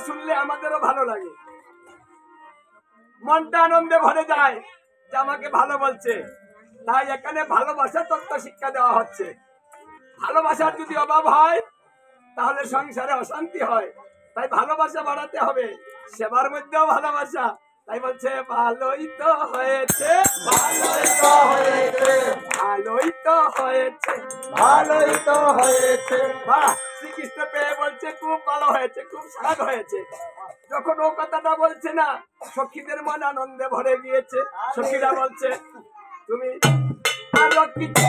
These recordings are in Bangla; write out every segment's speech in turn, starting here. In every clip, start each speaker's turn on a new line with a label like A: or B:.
A: শুনলে আমাদেরও ভালো লাগে, মনটা আনন্দে ভরে যায় যে আমাকে ভালো বলছে। তাই এখানে ভালোবাসার তত্ত্ব শিক্ষা দেওয়া হচ্ছে। ভালোবাসার যদি অভাব হয় তাহলে সংসারে অশান্তি হয়। তাই ভালোবাসা বাড়াতে হবে, সেবার মধ্যেও ভালোবাসা। তাই বলছে ভালোই তো হয়েছে, ভালোই তো হয়েছে, ভালোই তো হয়েছে, ভালোই তো হয়েছে। বাহ, শ্রীকৃষ্ণ পেয়ে বলছে খুব ভালো হয়েছে, খুব স্বাদ হয়েছে। যখন ও কথাটা বলছে না, সখীদের মন আনন্দে ভরে গিয়েছে। সখীরা বলছে তুমি আরো কিছু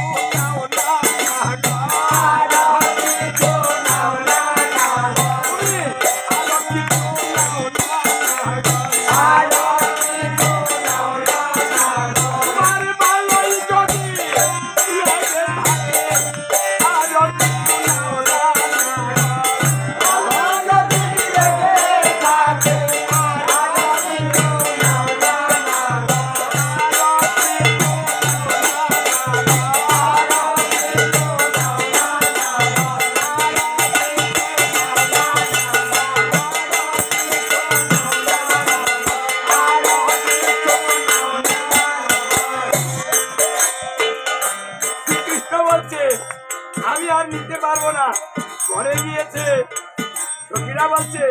A: আমি আর নিতে পারবো না, ঘরে গিয়েছে। সখীরা বলছে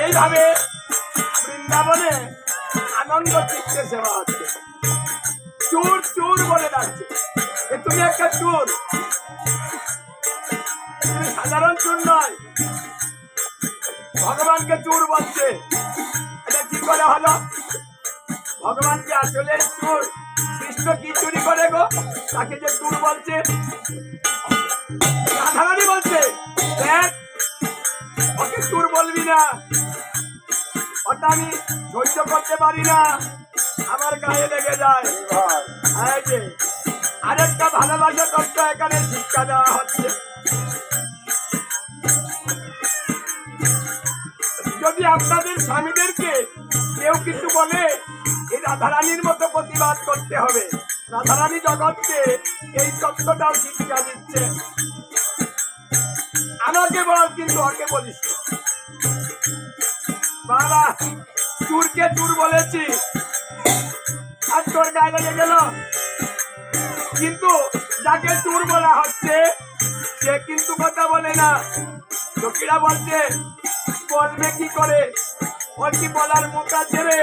A: এইভাবে বৃন্দাবনে আনন্দ চিত্তে সেবা হচ্ছে। চোর চোর বলে ডাকছে, তুমি একটা চোর, তুমি সাধারণ চোর নয়। ভগবানকে চোর বলছে, এটা কি করে হলো? ভগবান কি আসলে চোর? কৃষ্ণ কি চুরি করে গো, তাকে যে চোর বলছে? রাধারানী বলছে দেখ, ওকে চোর বলবি না, ওটা আমি সহ্য করতে পারি না, আমার গায়ে লেগে যায়। আরেকটা ভালোবাসা তত্ত্ব এখানে শিক্ষা দেওয়া হচ্ছে। যদি আপনাদের স্বামীদেরকে কেউ কিছু বলে, এই রাধারানীর মতো প্রতিবাদ করতে হবে। রাধারানী জগৎকে এই তত্ত্বটাও শিক্ষা দিচ্ছে। আমাকে বল, কিন্তু ওকে বলিস বাবা। চুরকে চুর বলেছি আর তোর গায়ে লেগে গেল, কিন্তু যাকে চুর বলা হচ্ছে সে কিন্তু কথা বলে না। সখীরা বলছে বলবে কি করে, ওর কি বলার মুখ আছে রে?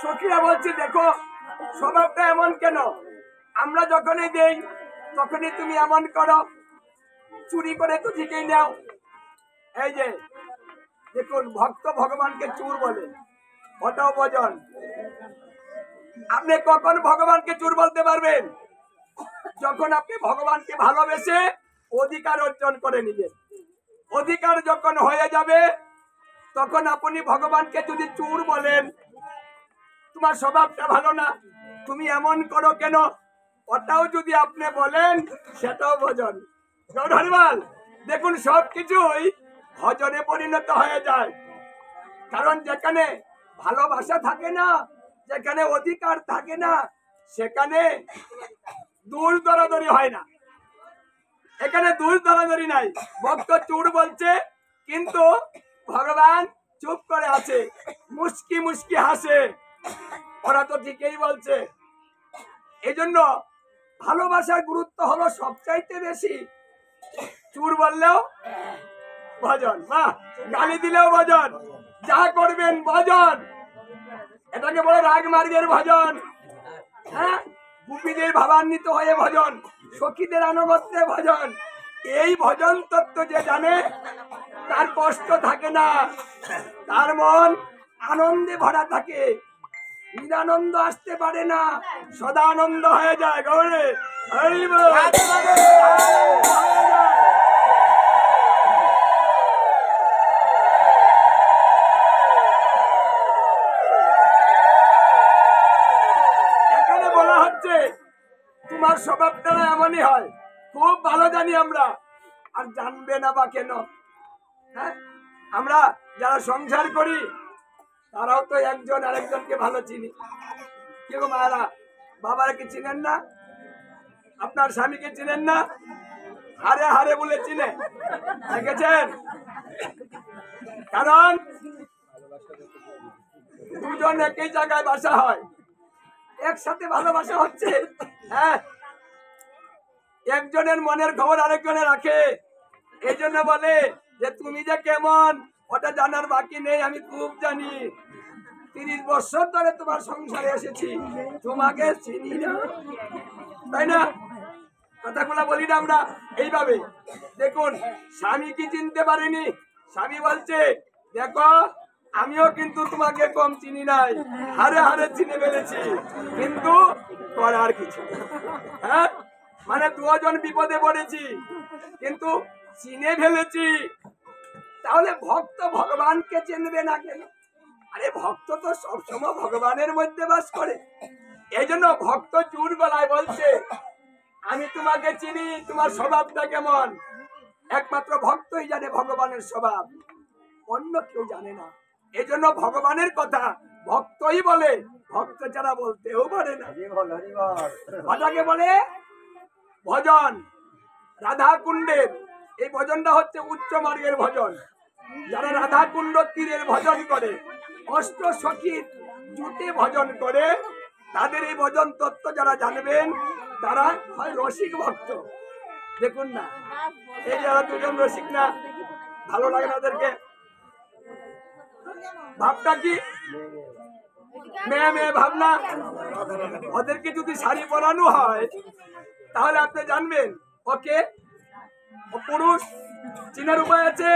A: সখীরা বলছে দেখো স্বভাবটা এমন কেন? আমরা যখনই দেই তখনই তুমি এমন করো, চুরি করে তো ঠিকই নাও। এই যে দেখুন, ভক্ত ভগবানকে চুর বলে, ওটাও ভজন। আপনি কখন ভগবানকে চুর বলতে পারবেন? যখন আপনি ভগবানকে ভালোবেসে অধিকার অর্জন করে নিবেন। অধিকার যখন হয়ে যাবে তখন আপনি ভগবানকে যদি চুর বলেন, তোমার স্বভাবটা ভালো না, তুমি এমন করো কেন, ওটাও যদি আপনি বলেন সেটাও ভজন। দেখুন সবকিছুই ভজনে পরিণত হয়ে যায়। কারণ যেখানে ভালোবাসা থাকে না, যেখানে অধিকার থাকে না, সেখানে দূর দরাদরি হয় না। এখানে দূর দরাদরি নাই। ভক্ত চুর বলছে কিন্তু ভগবান চুপ করে আছে, মুস্কি মুস্কি হাসে, ওরা তো ঠিকই বলছে। এই জন্য ভালোবাসার গুরুত্ব হলো সবচাইতে বেশি। চুর বললেও ভজন, বাহ, গালি দিলেও ভজন, যা করবেন ভজন, এটাকে বলে রাগ মার্গের ভজন। হ্যাঁ, গোপীদের ভাবান্বিত হয়ে ভজন, সখীদের আনুগত্যে ভজন। এই ভজন তত্ত্ব যে জানে তার কষ্ট থাকে না, তার মন আনন্দে ভরা থাকে, নিরানন্দ আসতে পারে না, সদা আনন্দ হয়ে যায়। গৌরে হরি বল। এখানে বলা হচ্ছে তোমার স্বভাবটা এমনই হয়, খুব ভালো জানি আমরা, আর জানবে না বা কেন? হ্যাঁ, আমরা যারা সংসার করি তারাও তো একজন আরেকজনকে ভালো চিনি। কেউ মায়েরা বাবারা কি চিনেন না? আপনার স্বামীকে চিনেন না? হারে হারে বলে চিনে, দেখেছেন? কারণ দুজন একই জায়গায় বাসা হয়, একসাথে ভালোবাসা হচ্ছে। হ্যাঁ, একজনের মনের খবর আরেকজনে রাখে, এই জন্য বলে যে তুমি যে কেমন ওটা জানার বাকি নেই, আমি খুব জানি। 30 বছর ধরে তোমার সংসারে এসেছি, তোমাকে চিনি না, তাই না? কথাগুলা বলি না আমরা এইভাবে। দেখুন, স্বামী কি চিনতে পারেনি? স্বামী বলছে দেখো আমিও কিন্তু তোমাকে কম চিনি নাই, হারে হারে চিনে ফেলেছি, কিন্তু করার কিছু। হ্যাঁ, মানে দুজন বিপদে পড়েছি কিন্তু চিনে ফেলেছি। তাহলে ভক্ত ভগবানকে চিনবে না কেন? আরে ভক্ত তো সবসময় ভগবানের মধ্যে বাস করে। এই জন্য ভক্ত জোর গলায় বলছে আমি তোমাকে চিনি, তোমার স্বভাবটা কেমন। একমাত্র ভক্তই জানে ভগবানের স্বভাব, অন্য কেউ জানে না। এই জন্য ভগবানের কথা ভক্তই বলে, ভক্ত যারা বলতেও পারে না। কথাকে বলে ভজন। রাধা কুণ্ডের এই ভজনটা হচ্ছে উচ্চ মার্গের ভজন। যারা রাধা কুণ্ড তীরের ভজন করে, অষ্ট সখীর জুটে ভজন করে, তাদের এই ভজন তত্ত্ব যারা জানবেন তারা হয় রসিক ভক্ত। দেখুন না, এই যারা দুজন রসিক না, ভালো লাগে না ওদেরকে? ভাবটা কি মেয়ে মেয়ে ভাবনা? ওদেরকে যদি শাড়ি পরানো হয় তাহলে আপনি জানবেন ওকে পুরুষ চিনার উপায় আছে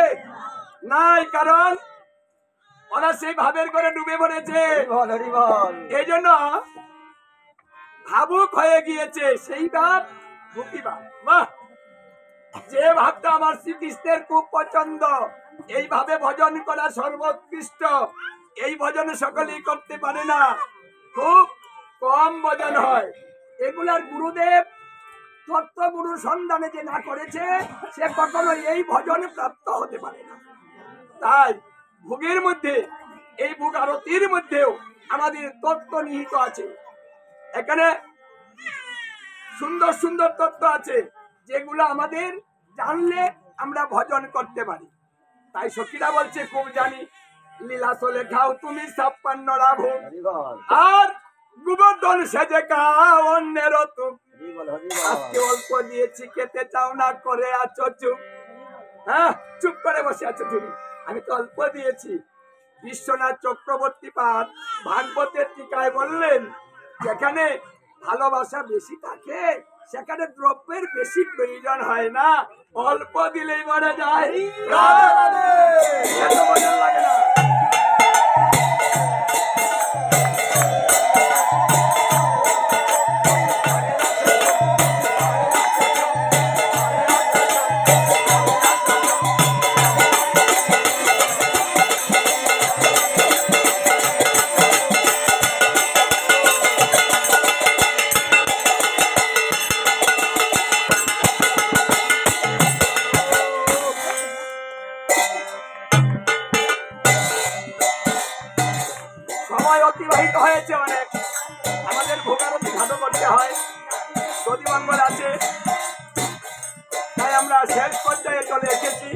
A: নাই, কারণ ওরা সেই ভাবের করে ডুবে পড়েছে। এই জন্য ভাবুক হয়ে গিয়েছে, সেই ভাব ভক্তি ভাব। বাহ, যে ভাবটা আমার শ্রীকৃষ্ণের খুব পছন্দ, এইভাবে ভজন করা সর্বোৎকৃষ্ট। এই ভজনে সকলেই করতে পারে না, খুব কম ভজন হয়। এগুলার গুরুদেব তত্ত্বগুরু সন্ধানে যে না করেছে সে কখনো এই ভজনে প্রাপ্ত হতে পারে না। তাই ভোগের মধ্যে, এই ভোগ আরতির মধ্যেও আমাদের তত্ত্ব নিহিত আছে। এখানে সুন্দর সুন্দর তত্ত্ব আছে যেগুলো আমাদের জানলে আমরা ভজন করতে পারি। তাই সখীরা বলছে খুব জানি, লীলা চলে খাও তুমি 56 রাভু, আর গোবর্ধন সেজে খাও অন্যের তুক। আজকে অল্প দিয়েছি খেতে চাও না, করে আছো চুপ। হ্যাঁ, চুপ করে বসে আছো তুমি, আমি তো অল্প দিয়েছি। বিশ্বনাথ চক্রবর্তী পাদ ভাগবতের টিকায় বললেন যেখানে ভালোবাসা বেশি থাকে সেখানে দ্রব্যের বেশি প্রয়োজন হয় না, অল্প দিলেই মরে যায়। এত মজা লাগে না। অতিবাহিত হয়েছে অনেক, আমাদের ভোগারতি ঘাটও করতে হয়, যদি মঙ্গল আছে, তাই আমরা শেষ পর্যায়ে চলে এসেছি।